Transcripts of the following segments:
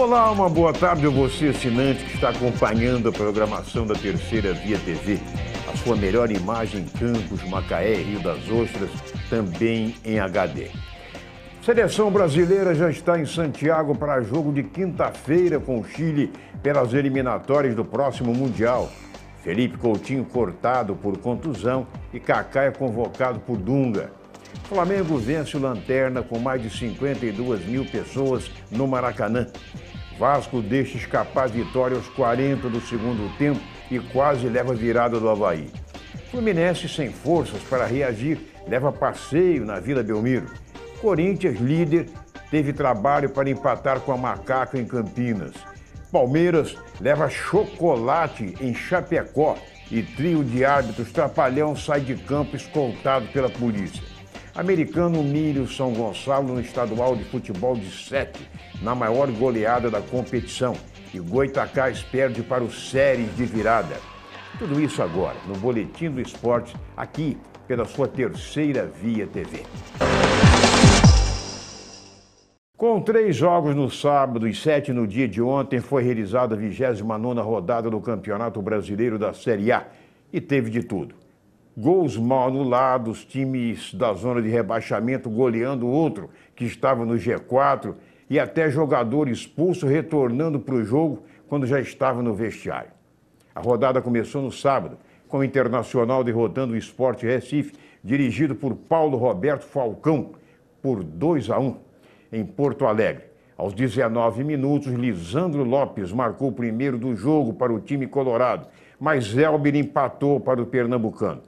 Olá, uma boa tarde a você, assinante, que está acompanhando a programação da Terceira Via TV. A sua melhor imagem em Campos, Macaé e Rio das Ostras, também em HD. Seleção brasileira já está em Santiago para jogo de quinta-feira com o Chile pelas eliminatórias do próximo Mundial. Felipe Coutinho cortado por contusão e Kaká é convocado por Dunga. Flamengo vence o Lanterna com mais de 52 mil pessoas no Maracanã. Vasco deixa escapar a vitória aos 40 do segundo tempo e quase leva a virada do Avaí. Fluminense, sem forças para reagir, leva passeio na Vila Belmiro. Corinthians, líder, teve trabalho para empatar com a Macaca em Campinas. Palmeiras leva chocolate em Chapecó e trio de árbitros trapalhão sai de campo escoltado pela polícia. Americano humilha o São Gonçalo no estadual de futebol de 7, na maior goleada da competição. E Goitacás perde para o Séries de virada. Tudo isso agora, no Boletim do Esporte, aqui pela sua Terceira Via TV. Com 3 jogos no sábado e 7 no dia de ontem, foi realizada a 29ª rodada do Campeonato Brasileiro da Série A. E teve de tudo. Gols mal anulados, times da zona de rebaixamento goleando outro que estava no G4 e até jogador expulso retornando para o jogo quando já estava no vestiário. A rodada começou no sábado, com o Internacional derrotando o Sport Recife, dirigido por Paulo Roberto Falcão, por 2-1 em Porto Alegre. Aos 19 minutos, Lisandro Lopes marcou o primeiro do jogo para o time colorado, mas Elber empatou para o pernambucano.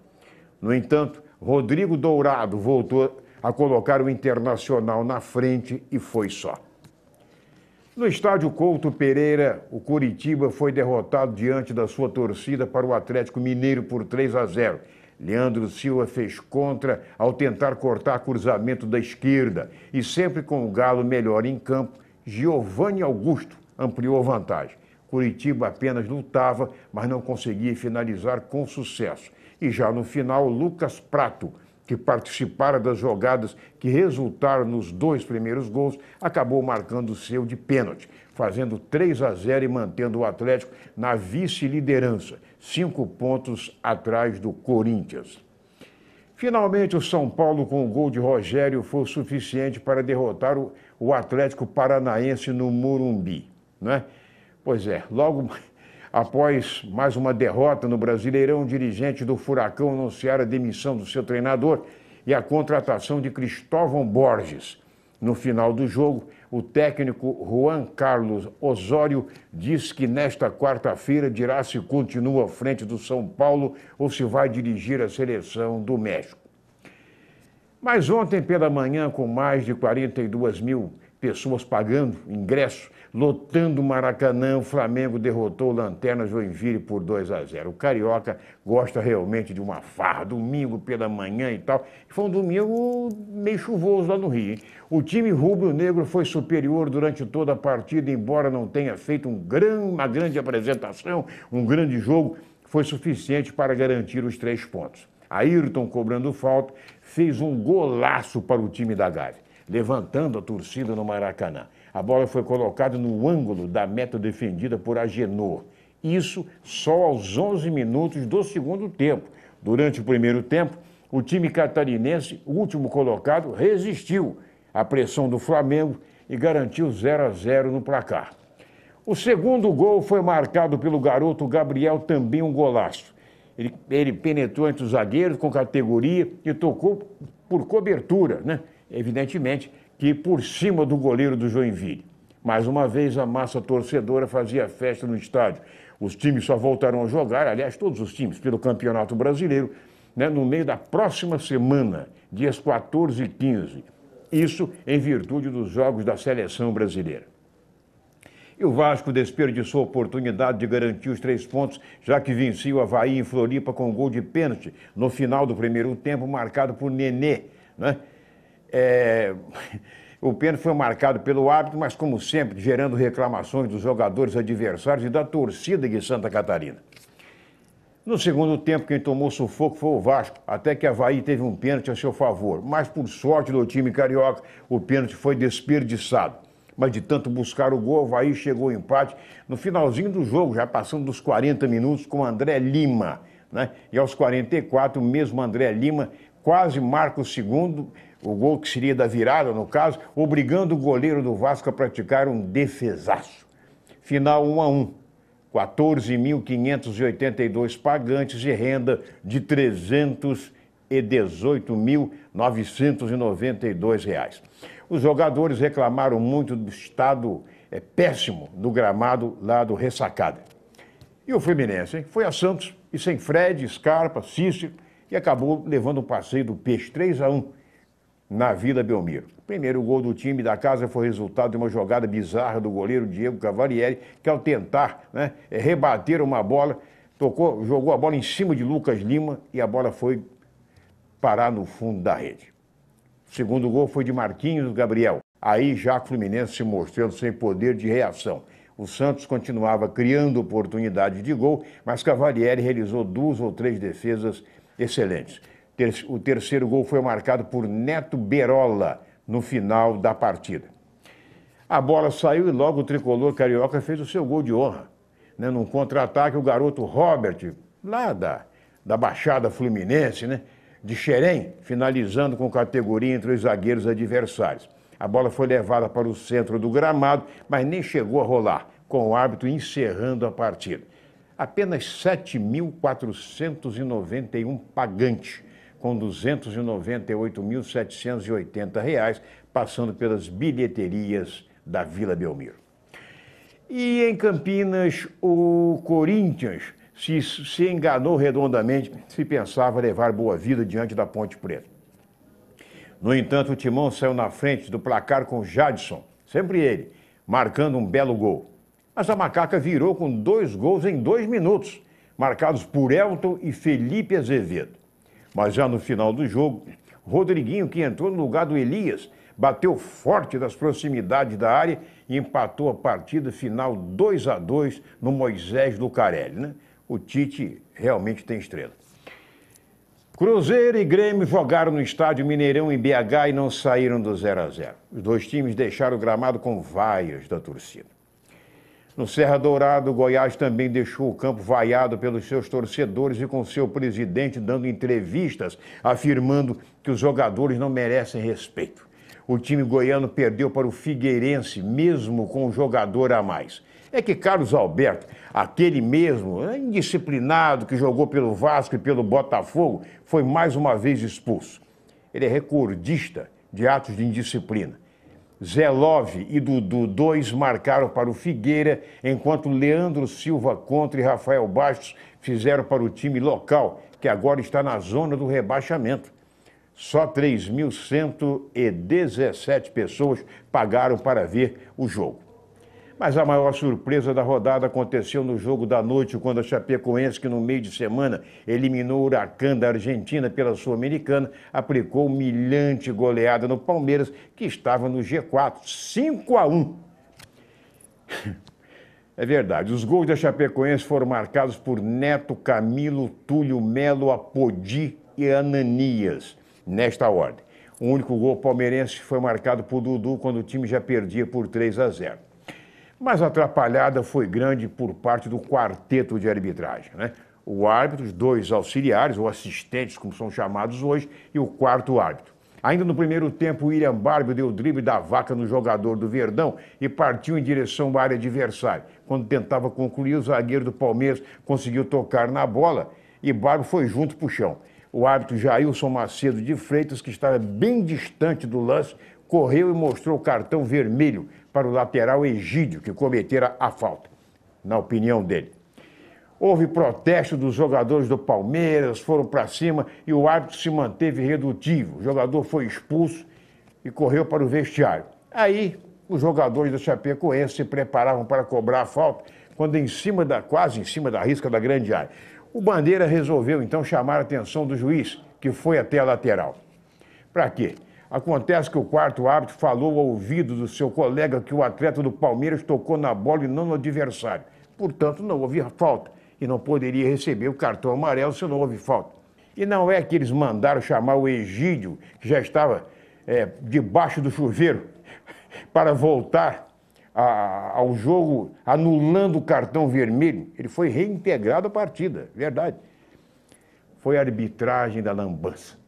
No entanto, Rodrigo Dourado voltou a colocar o Internacional na frente e foi só. No estádio Couto Pereira, o Coritiba foi derrotado diante da sua torcida para o Atlético Mineiro por 3-0. Leandro Silva fez contra ao tentar cortar cruzamento da esquerda e sempre com o Galo melhor em campo, Giovanni Augusto ampliou a vantagem. Coritiba apenas lutava, mas não conseguia finalizar com sucesso. E já no final, Lucas Prato, que participara das jogadas que resultaram nos 2 primeiros gols, acabou marcando o seu de pênalti, fazendo 3-0 e mantendo o Atlético na vice-liderança, 5 pontos atrás do Corinthians. Finalmente, o São Paulo, com o gol de Rogério, foi o suficiente para derrotar o Atlético Paranaense no Morumbi, né? Pois é, logo após mais uma derrota no Brasileirão, o dirigente do Furacão anunciara a demissão do seu treinador e a contratação de Cristóvão Borges. No final do jogo, o técnico Juan Carlos Osório disse que nesta quarta-feira dirá se continua à frente do São Paulo ou se vai dirigir a seleção do México. Mas ontem pela manhã, com mais de 42 mil pessoas pagando ingresso, lotando o Maracanã, o Flamengo derrotou o Lanterna Joinville por 2-0. O Carioca gosta realmente de uma farra, domingo pela manhã e tal. Foi um domingo meio chuvoso lá no Rio, hein? O time rubro-negro foi superior durante toda a partida, embora não tenha feito uma grande apresentação, um grande jogo, foi suficiente para garantir os 3 pontos. Ayrton, cobrando falta, fez um golaço para o time da Gávea, levantando a torcida no Maracanã. A bola foi colocada no ângulo da meta defendida por Agenor. Isso só aos 11 minutos do segundo tempo. Durante o primeiro tempo, o time catarinense, último colocado, resistiu à pressão do Flamengo e garantiu 0-0 no placar. O segundo gol foi marcado pelo garoto Gabriel, também um golaço. Ele penetrou entre os zagueiros com categoria e tocou por cobertura, né? Evidentemente que por cima do goleiro do Joinville. Mais uma vez, a massa torcedora fazia festa no estádio. Os times só voltarão a jogar, aliás, todos os times, pelo Campeonato Brasileiro, né, no meio da próxima semana, dias 14 e 15. Isso em virtude dos jogos da seleção brasileira. E o Vasco desperdiçou a oportunidade de garantir os 3 pontos, já que vencia o Avaí em Floripa com um gol de pênalti no final do primeiro tempo, marcado por Nenê, né? O pênalti foi marcado pelo árbitro, mas, como sempre, gerando reclamações dos jogadores adversários e da torcida de Santa Catarina. No segundo tempo, quem tomou sufoco foi o Vasco, até que Avaí teve um pênalti a seu favor. Mas, por sorte do time carioca, o pênalti foi desperdiçado. mas de tanto buscar o gol, o Avaí chegou ao empate no finalzinho do jogo, já passando dos 40 minutos, com André Lima, né? E aos 44, o mesmo André Lima quase marca o segundo, o gol que seria da virada, no caso, obrigando o goleiro do Vasco a praticar um defesaço. Final 1-1, 14.582 pagantes e renda de R$ 318.992. Os jogadores reclamaram muito do estado péssimo do gramado lá do Ressacada. E o Fluminense, hein? Foi a Santos e sem Fred, Scarpa, Cícero e acabou levando o passeio do Peixe 3-1 na Vila Belmiro. O primeiro gol do time da casa foi resultado de uma jogada bizarra do goleiro Diego Cavalieri, que ao tentar rebater uma bola, jogou a bola em cima de Lucas Lima e a bola foi parar no fundo da rede. O segundo gol foi de Marquinhos Gabriel. Aí já o Fluminense se mostrando sem poder de reação. O Santos continuava criando oportunidades de gol, mas Cavalieri realizou 2 ou 3 defesas excelentes. O terceiro gol foi marcado por Neto Berola no final da partida. A bola saiu e logo o tricolor carioca fez o seu gol de honra. Num contra-ataque, o garoto Robert, lá da Baixada Fluminense, de Xerém, finalizando com categoria entre os zagueiros adversários. A bola foi levada para o centro do gramado, mas nem chegou a rolar, com o árbitro encerrando a partida. Apenas 7.491 pagantes, com R$ 298.780, passando pelas bilheterias da Vila Belmiro. E em Campinas, o Corinthians se enganou redondamente se pensava levar boa vida diante da Ponte Preta. No entanto, o Timão saiu na frente do placar com Jadson, sempre ele, marcando um belo gol. Mas a Macaca virou com 2 gols em 2 minutos, marcados por Elton e Felipe Azevedo. Mas já no final do jogo, Rodriguinho, que entrou no lugar do Elias, bateu forte das proximidades da área e empatou a partida final 2-2 no Moisés Lucarelli. O Tite realmente tem estrela. Cruzeiro e Grêmio jogaram no estádio Mineirão em BH e não saíram do 0-0. Os 2 times deixaram o gramado com vaias da torcida. No Serra Dourada, o Goiás também deixou o campo vaiado pelos seus torcedores e com seu presidente dando entrevistas afirmando que os jogadores não merecem respeito. O time goiano perdeu para o Figueirense, mesmo com um jogador a mais. É que Carlos Alberto, aquele mesmo indisciplinado que jogou pelo Vasco e pelo Botafogo, foi mais uma vez expulso. Ele é recordista de atos de indisciplina. Zé Love e Dudu, 2 marcaram para o Figueira, enquanto Leandro Silva Contra e Rafael Bastos fizeram para o time local, que agora está na zona do rebaixamento. Só 3.117 pessoas pagaram para ver o jogo. Mas a maior surpresa da rodada aconteceu no jogo da noite, quando a Chapecoense, que no meio de semana eliminou o Huracan da Argentina pela Sul-Americana, aplicou humilhante goleada no Palmeiras, que estava no G4, 5-1. É verdade, os gols da Chapecoense foram marcados por Neto, Camilo, Túlio Melo, Apodi e Ananias, nesta ordem. O único gol palmeirense foi marcado por Dudu, quando o time já perdia por 3-0. Mas a atrapalhada foi grande por parte do quarteto de arbitragem, O árbitro, os 2 auxiliares, ou assistentes, como são chamados hoje, e o quarto árbitro. Ainda no primeiro tempo, o William Barbio deu o drible da vaca no jogador do Verdão e partiu em direção à área adversária. Quando tentava concluir, o zagueiro do Palmeiras conseguiu tocar na bola e Barbio foi junto para o chão. O árbitro Jailson Macedo de Freitas, que estava bem distante do lance, correu e mostrou o cartão vermelho para o lateral Egídio, que cometera a falta, na opinião dele. Houve protesto dos jogadores do Palmeiras, foram para cima e o árbitro se manteve redutivo. O jogador foi expulso e correu para o vestiário. Aí, os jogadores da Chapecoense se preparavam para cobrar a falta, quando quase em cima da risca da grande área. O Bandeira resolveu, então, chamar a atenção do juiz, que foi até a lateral. Para quê? Acontece que o quarto árbitro falou ao ouvido do seu colega que o atleta do Palmeiras tocou na bola e não no adversário. Portanto, não houve falta e não poderia receber o cartão amarelo se não houve falta. E não é que eles mandaram chamar o Egídio, que já estava debaixo do chuveiro, para voltar ao jogo, anulando o cartão vermelho. Ele foi reintegrado à partida, verdade. Foi a arbitragem da lambança.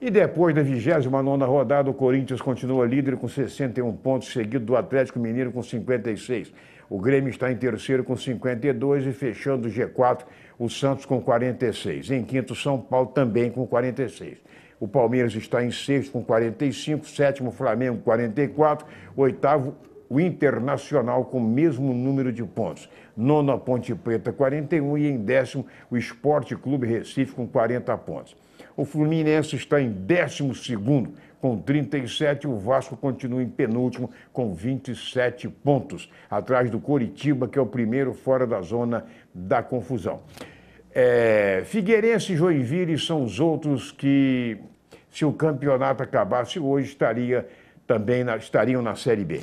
E depois da 29ª rodada, o Corinthians continua líder com 61 pontos, seguido do Atlético Mineiro com 56. O Grêmio está em terceiro com 52 e fechando o G4, o Santos com 46. Em quinto, São Paulo também com 46. O Palmeiras está em sexto com 45, sétimo, Flamengo com 44, oitavo, o Internacional com o mesmo número de pontos. Nono, a Ponte Preta, 41 e em décimo, o Sport Clube Recife com 40 pontos. O Fluminense está em 12º com 37 e o Vasco continua em penúltimo com 27 pontos, atrás do Coritiba, que é o primeiro fora da zona da confusão. Figueirense e Joinville são os outros que, se o campeonato acabasse hoje, estariam na Série B.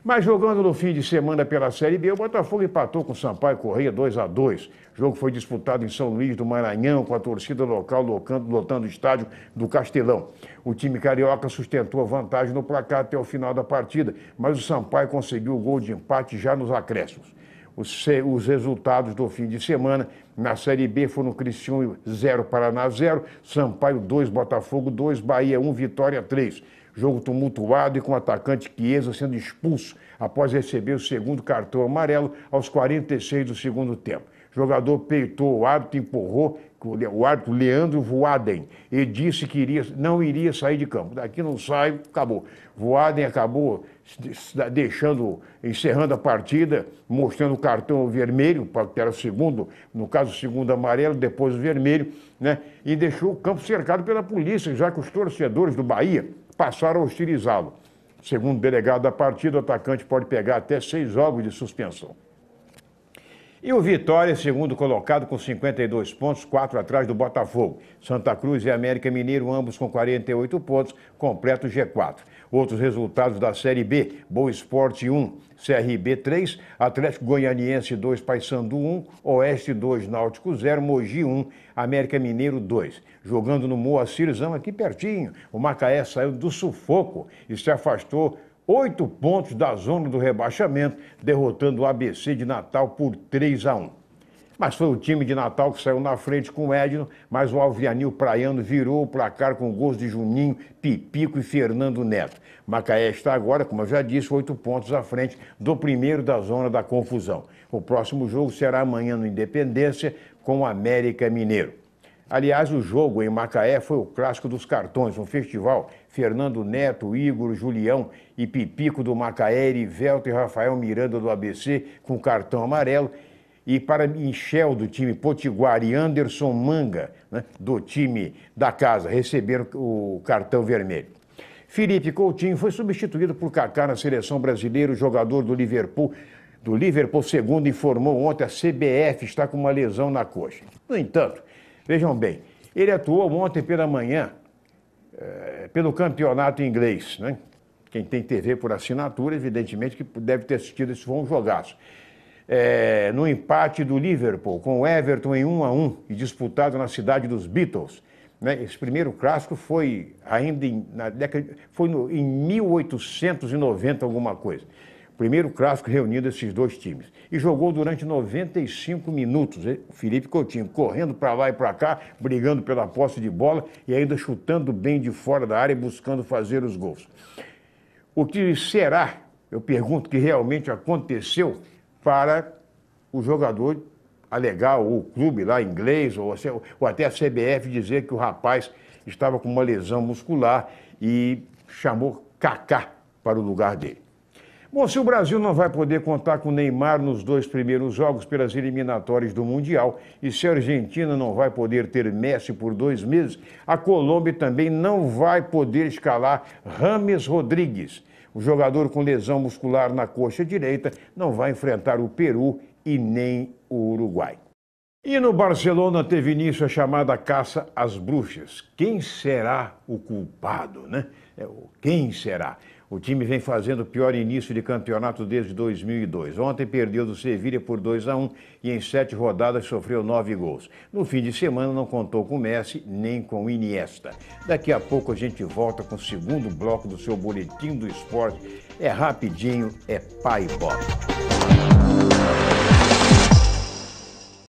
Mas jogando no fim de semana pela Série B, o Botafogo empatou com o Sampaio Corrêa 2-2. O jogo foi disputado em São Luís do Maranhão, com a torcida local lotando o estádio do Castelão. O time carioca sustentou a vantagem no placar até o final da partida, mas o Sampaio conseguiu o gol de empate já nos acréscimos. Os resultados do fim de semana na Série B foram Criciúma 0, Paraná 0, Sampaio 2, Botafogo 2, Bahia 1, Vitória 3. Jogo tumultuado e com o atacante Chiesa sendo expulso após receber o segundo cartão amarelo aos 46 do segundo tempo. O jogador peitou o árbitro, empurrou o árbitro Leandro Voaden e disse que não iria sair de campo. Daqui não sai, acabou. Voaden acabou encerrando a partida, mostrando o cartão vermelho, que era o segundo, no caso o segundo amarelo, depois o vermelho, né? E deixou o campo cercado pela polícia, já que os torcedores do Bahia passaram a hostilizá-lo. Segundo o delegado da partida, o atacante pode pegar até 6 jogos de suspensão. E o Vitória, segundo colocado, com 52 pontos, 4 atrás do Botafogo. Santa Cruz e América Mineiro, ambos com 48 pontos, completa o G4. Outros resultados da Série B: Boa Esporte 1, CRB 3, Atlético Goianiense 2, Paysandu 1, Oeste 2, Náutico 0, Mogi 1, América Mineiro 2. Jogando no Moacirzão, aqui pertinho, o Macaé saiu do sufoco e se afastou 8 pontos da zona do rebaixamento, derrotando o ABC de Natal por 3-1. Mas foi o time de Natal que saiu na frente com o Edno, mas o Alvianil Praiano virou o placar com gols de Juninho, Pipico e Fernando Neto. Macaé está agora, como eu já disse, 8 pontos à frente do primeiro da zona da confusão. O próximo jogo será amanhã no Independência com o América Mineiro. Aliás, o jogo em Macaé foi o clássico dos cartões, um festival. Fernando Neto, Igor, Julião e Pipico do Macaé, Erivelto e Rafael Miranda do ABC com cartão amarelo. E para Michel do time Potiguar e Anderson Manga, né, do time da casa, receberam o cartão vermelho. Felipe Coutinho foi substituído por Kaká na seleção brasileira, o jogador do Liverpool II informou ontem a CBF está com uma lesão na coxa. No entanto, vejam bem, ele atuou ontem pela manhã pelo campeonato inglês, né? Quem tem TV por assinatura, evidentemente que deve ter assistido esse foi um jogaço. No empate do Liverpool com o Everton em 1-1 e disputado na cidade dos Beatles. Né? Esse primeiro clássico foi ainda em 1890 alguma coisa. Primeiro clássico reunindo esses dois times. E jogou durante 95 minutos. O Felipe Coutinho correndo para lá e para cá, brigando pela posse de bola e ainda chutando bem de fora da área e buscando fazer os gols. O que será, eu pergunto, que realmente aconteceu para o jogador alegar, ou o clube lá inglês, ou até a CBF dizer que o rapaz estava com uma lesão muscular e chamou Kaká para o lugar dele. Bom, se o Brasil não vai poder contar com o Neymar nos 2 primeiros jogos pelas eliminatórias do Mundial e se a Argentina não vai poder ter Messi por 2 meses, a Colômbia também não vai poder escalar James Rodrigues. O jogador com lesão muscular na coxa direita não vai enfrentar o Peru e nem o Uruguai. E no Barcelona teve início a chamada caça às bruxas. Quem será o culpado, né? Quem será? O time vem fazendo o pior início de campeonato desde 2002. Ontem perdeu do Sevilha por 2-1 e em 7 rodadas sofreu 9 gols. No fim de semana não contou com Messi nem com Iniesta. Daqui a pouco a gente volta com o segundo bloco do seu Boletim do Esporte. É rapidinho, é pai e bola.